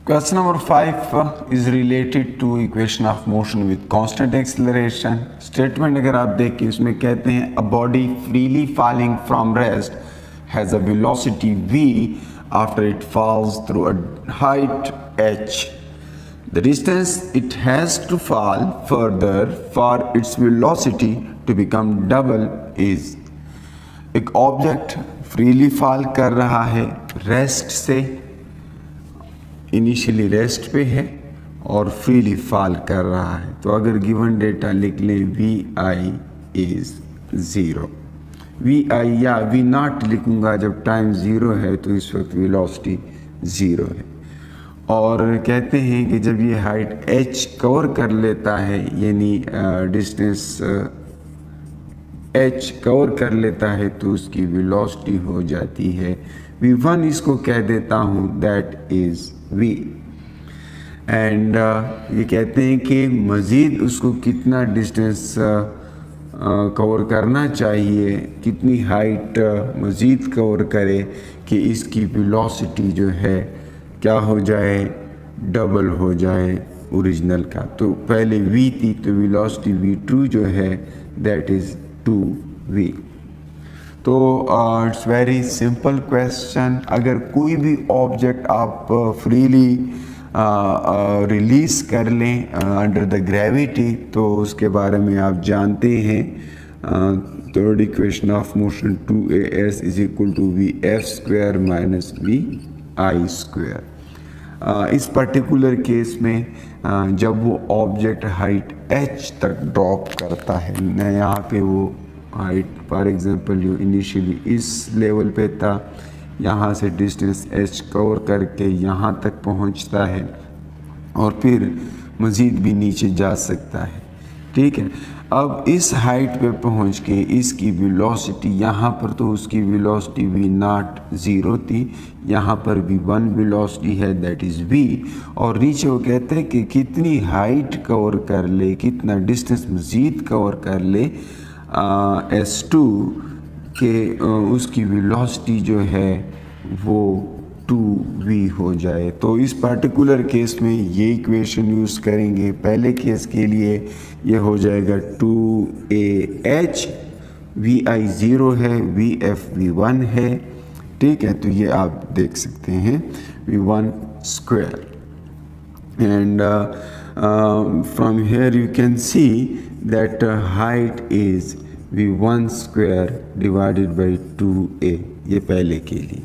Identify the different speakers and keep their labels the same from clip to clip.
Speaker 1: Question number 5 is related to equation of motion with constant acceleration. Statement अगर आप देखें इसमें कहते हैं a body freely falling from rest has a velocity v after it falls through a height h. The distance it has to fall further for its velocity to become double is. एक object freely fall कर रहा है rest से, initially rest पे है और freely fall कर रहा है। तो अगर गिवन डेटा लिख लें V I is zero, V I या वी नॉट लिखूँगा जब टाइम ज़ीरो है तो इस वक्त वेलोसिटी ज़ीरो है। और कहते हैं कि जब ये हाइट h कवर कर लेता है यानी डिस्टेंस h कवर कर लेता है तो उसकी वेलोसिटी हो जाती है v1। इसको कह देता हूँ दैट इज़ v। एंड ये कहते हैं कि मज़ीद उसको कितना डिस्टेंस कवर करना चाहिए, कितनी हाइट मज़ीद कवर करे कि इसकी वेलोसिटी जो है क्या हो जाए, डबल हो जाए ओरिजिनल का। तो पहले v थी तो वेलोसिटी v2 जो है दैट इज़ 2v। तो इट्स वेरी सिंपल क्वेश्चन। अगर कोई भी ऑब्जेक्ट आप फ्रीली रिलीज़ कर लें अंडर द ग्रेविटी तो उसके बारे में आप जानते हैं। Third equation of motion 2as is equal to vf² minus vi²। इस पर्टिकुलर केस में जब वो ऑब्जेक्ट हाइट h तक ड्रॉप करता है, न यहाँ पे वो हाइट फॉर एग्जांपल जो इनिशियली इस लेवल पे था, यहाँ से डिस्टेंस h कवर करके यहाँ तक पहुँचता है और फिर मज़ीद भी नीचे जा सकता है, ठीक है। अब इस हाइट पे पहुँच के इसकी वेलोसिटी, यहाँ पर तो उसकी वेलोसिटी v0 ज़ीरो थी, यहाँ पर v1 वेलोसिटी है दैट इज़ v। और नीचे वो कहते हैं कि कितनी हाइट कवर कर ले, कितना डिस्टेंस मज़ीद कवर कर ले s2 के उसकी वेलोसिटी जो है वो 2v हो जाए। तो इस पर्टिकुलर केस में ये इक्वेशन यूज़ करेंगे। पहले केस के लिए ये हो जाएगा 2ah, vi ज़ीरो है, vf v1 है, ठीक है। तो ये आप देख सकते हैं v1²। And from hair you can see that height is v1² divided by 2a। ये पहले के लिए।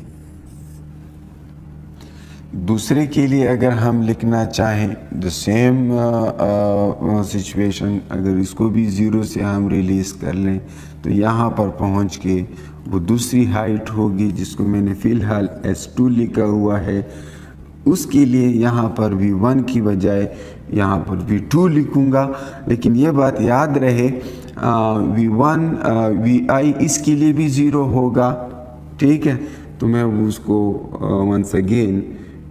Speaker 1: दूसरे के लिए अगर हम लिखना चाहें द सेम सिचुएशन, अगर इसको भी ज़ीरो से हम रिलीज़ कर लें तो यहाँ पर पहुँच के वो दूसरी हाइट होगी जिसको मैंने फ़िलहाल s2 लिखा हुआ है। उसके लिए यहाँ पर v1 की बजाय यहाँ पर v2 लिखूँगा। लेकिन ये बात याद रहे v1 vi इसके लिए भी ज़ीरो होगा, ठीक है। तो मैं उसको once again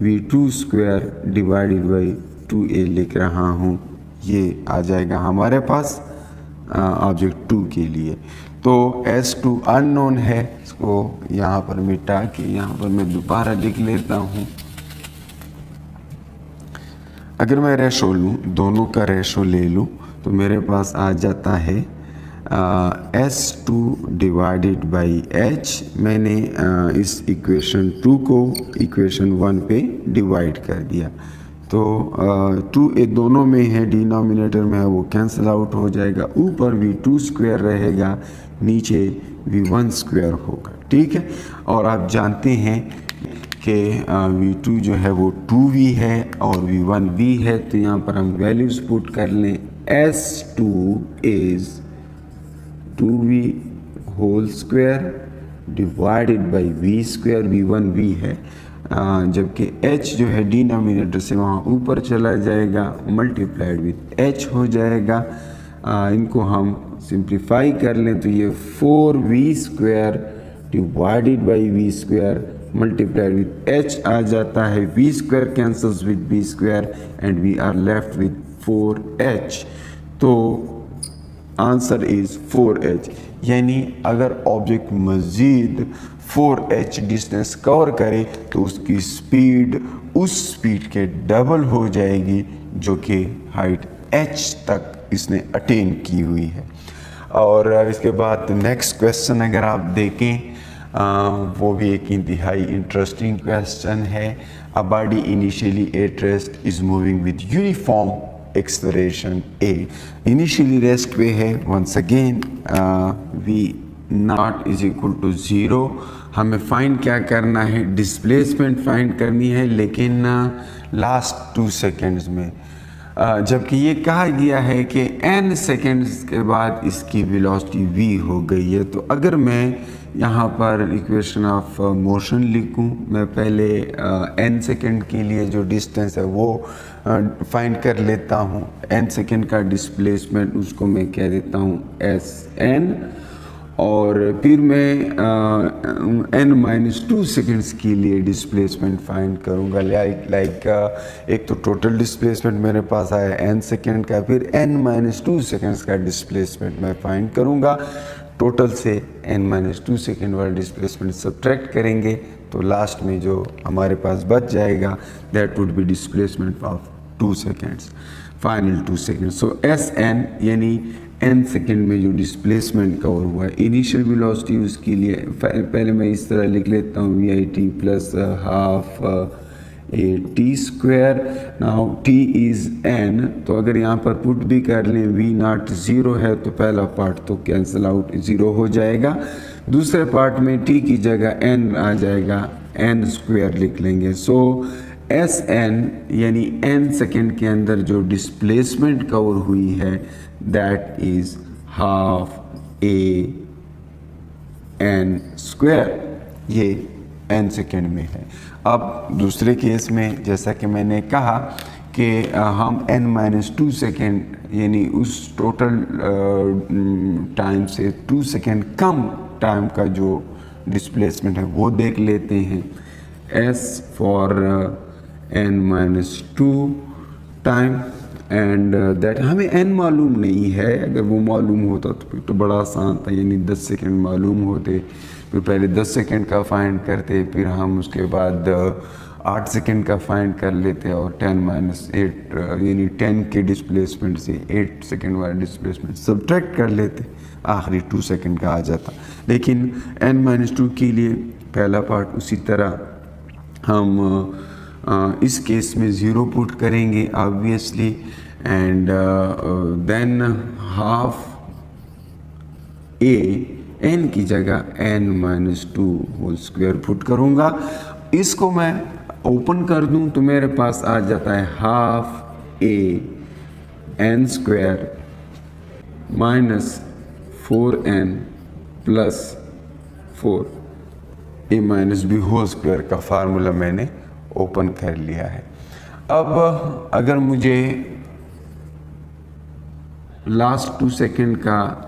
Speaker 1: v2² divided by 2a लिख रहा हूँ। ये आ जाएगा हमारे पास ऑब्जेक्ट 2 के लिए। तो s2 अननोन है, इसको यहाँ पर मिटा के यहाँ पर मैं दोबारा लिख लेता हूँ। अगर मैं रेशो लूँ, दोनों का रेशो ले लूँ तो मेरे पास आ जाता है s2 डिवाइडेड बाई h। मैंने इस इक्वेशन 2 को इक्वेशन 1 पे डिवाइड कर दिया तो 2a दोनों में है, डिनोमिनेटर में है, वो कैंसिल आउट हो जाएगा। ऊपर v2² रहेगा, नीचे v1² होगा, ठीक है। और आप जानते हैं कि v2 जो है वो 2v है और v1 v है। तो यहाँ पर हम वैल्यूज़ पुट कर लें। s2 is 2v whole square divided by v², v1 v है, जबकि h जो है डिनोमिनेटर से वहाँ ऊपर चला जाएगा, मल्टीप्लाइड विथ h हो जाएगा। इनको हम सिंप्लीफाई कर लें तो ये 4v² divided by v² multiplied with h आ जाता है। v² cancels with b² and we are left with 4h। तो आंसर इज़ 4h। यानी अगर ऑब्जेक्ट मज़ीद 4h डिस्टेंस कवर करे तो उसकी स्पीड उस स्पीड के डबल हो जाएगी जो कि हाइट h तक इसने अटेन की हुई है। और इसके बाद नेक्स्ट क्वेश्चन अगर आप देखें वो भी एक इंतहाई इंटरेस्टिंग क्वेश्चन है। A body initially at rest is moving with uniform acceleration a। Initially rest पे है, once again v not is equal to 0। हमें फाइंड क्या करना है, डिस्प्लेसमेंट फाइंड करनी है, लेकिन लास्ट 2 सेकेंड्स में, जबकि ये कहा गया है कि n सेकेंड्स के बाद इसकी वेलोसिटी v हो गई है। तो अगर मैं यहाँ पर इक्वेशन ऑफ मोशन लिखूँ, मैं पहले n सेकेंड के लिए जो डिस्टेंस है वो फाइंड कर लेता हूँ। n सेकेंड का डिस्प्लेसमेंट उसको मैं कह देता हूँ sn, और फिर मैं n-2 सेकेंड्स के लिए डिस्प्लेसमेंट फाइंड करूँगा। एक तो टोटल डिस्प्लेसमेंट मेरे पास आया n सेकेंड का, फिर n-2 सेकेंड्स का डिस्प्लेसमेंट मैं फाइंड करूँगा। टोटल से n-2 सेकेंड वाला डिस्प्लेसमेंट सब्ट्रैक्ट करेंगे तो लास्ट में जो हमारे पास बच जाएगा that would be displacement of 2 seconds, final 2 seconds. So sn यानी n सेकेंड में जो डिस्प्लेसमेंट कवर हुआ है, इनिशियल वेलोसिटी उसके लिए पहले मैं इस तरह लिख लेता हूँ v i t plus half a t square. Now t is n, तो अगर यहाँ पर पुट भी कर लें वी नॉट 0 है तो पहला पार्ट तो कैंसिल आउट 0 हो जाएगा। दूसरे पार्ट में t की जगह n आ जाएगा, n स्क्वायर लिख लेंगे। सो एस एन यानी n सेकेंड के अंदर जो डिस्प्लेसमेंट कवर हुई है that is half a n square, ये n सेकेंड में है। अब दूसरे केस में जैसा कि मैंने कहा कि हम n-2 सेकेंड यानी उस टोटल टाइम से 2 सेकेंड कम टाइम का जो डिस्प्लेसमेंट है वो देख लेते हैं। s for n-2 time and that हमें n मालूम नहीं है। अगर वो मालूम होता तो फिर तो बड़ा आसान था, यानी 10 सेकेंड मालूम होते, फिर पहले 10 सेकेंड का फाइंड करते, फिर हम उसके बाद 8 सेकेंड का फाइंड कर लेते और 10-8 यानी 10 के डिस्प्लेसमेंट से 8 सेकेंड वाला डिस्प्लेसमेंट सब्ट्रैक्ट कर लेते, आखिरी 2 सेकेंड का आ जाता। लेकिन n-2 के लिए पहला पार्ट उसी तरह हम इस केस में 0 पुट करेंगे obviously, and than half A n की जगह n-2 होल स्क्वायर पुट करूँगा। इसको मैं ओपन कर दूँ तो मेरे पास आ जाता है हाफ ए n square minus 4n plus 4 ए माइनस बी होल स्क्वायर का फार्मूला मैंने ओपन कर लिया है। अब अगर मुझे लास्ट 2 सेकेंड का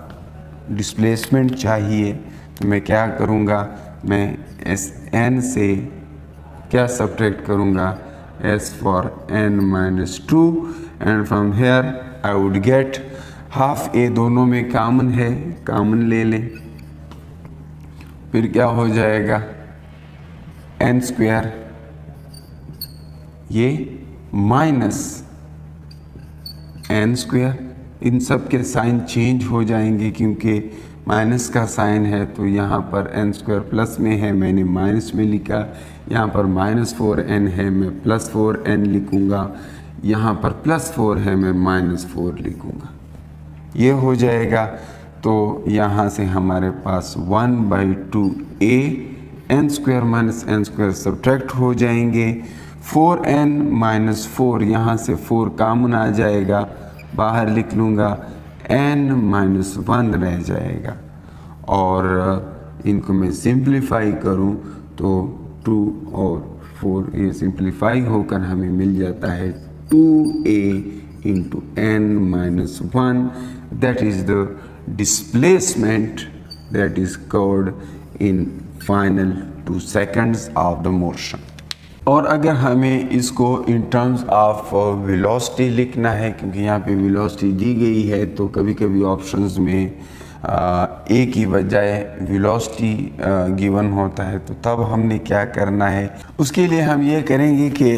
Speaker 1: डिस्प्लेसमेंट चाहिए तो मैं क्या करूँगा, मैं एस एन से क्या सब्ट्रैक्ट करूँगा, s for n-2 and from here I would get half A, दोनों में कॉमन है, कॉमन ले लें, फिर क्या हो जाएगा n स्क्वायर, ये माइनस n स्क्वायर। इन सब के साइन चेंज हो जाएंगे क्योंकि माइनस का साइन है, तो यहाँ पर n स्क्वायर प्लस में है, मैंने माइनस में लिखा, यहाँ पर -4n है, मैं +4n लिखूँगा, यहाँ पर +4 है, मैं -4 लिखूँगा, ये हो जाएगा। तो यहाँ से हमारे पास 1/2a n square minus n square subtract हो जाएंगे। 4n-4, यहाँ से 4 कॉमन आ जाएगा, बाहर लिख लूँगा, n-1 रह जाएगा, और इनको मैं सिंप्लीफाई करूँ तो 2 और 4 ये सिंप्लीफाई होकर हमें मिल जाता है 2a into n-1, that is the displacement that is covered in final 2 seconds of the motion. और अगर हमें इसको इन टर्म्स ऑफ वेलोसिटी लिखना है, क्योंकि यहाँ पे वेलोसिटी दी गई है, तो कभी कभी ऑप्शंस में ए की बजाय वेलोसिटी गिवन होता है, तो तब हमने क्या करना है, उसके लिए हम ये करेंगे कि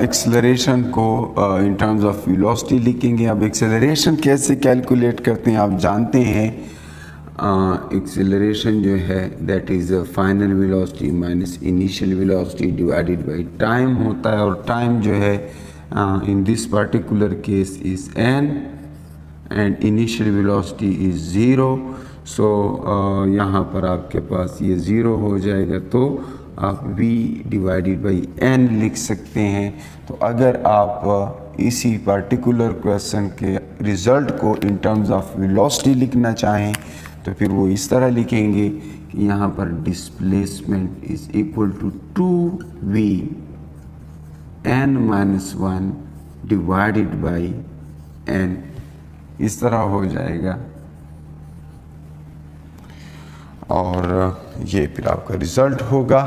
Speaker 1: एक्सेलरेशन को इन टर्म्स ऑफ वेलोसिटी लिखेंगे। अब एक्सेलरेशन कैसे कैलकुलेट करते हैं आप जानते हैं, एक्सेलरेशन जो है that is final velocity minus initial velocity divided by time होता है, और टाइम जो है in this particular case is n and initial velocity is 0। सो यहाँ पर आपके पास ये 0 हो जाएगा, तो आप v डिवाइडेड बाई n लिख सकते हैं। तो अगर आप इसी पर्टिकुलर क्वेश्चन के रिज़ल्ट को इन टर्म्स ऑफ वेलोसिटी लिखना चाहें तो फिर वो इस तरह लिखेंगे कि यहाँ पर displacement is equal to 2v n minus 1 divided by n, इस तरह हो जाएगा। और ये फिर आपका रिज़ल्ट होगा।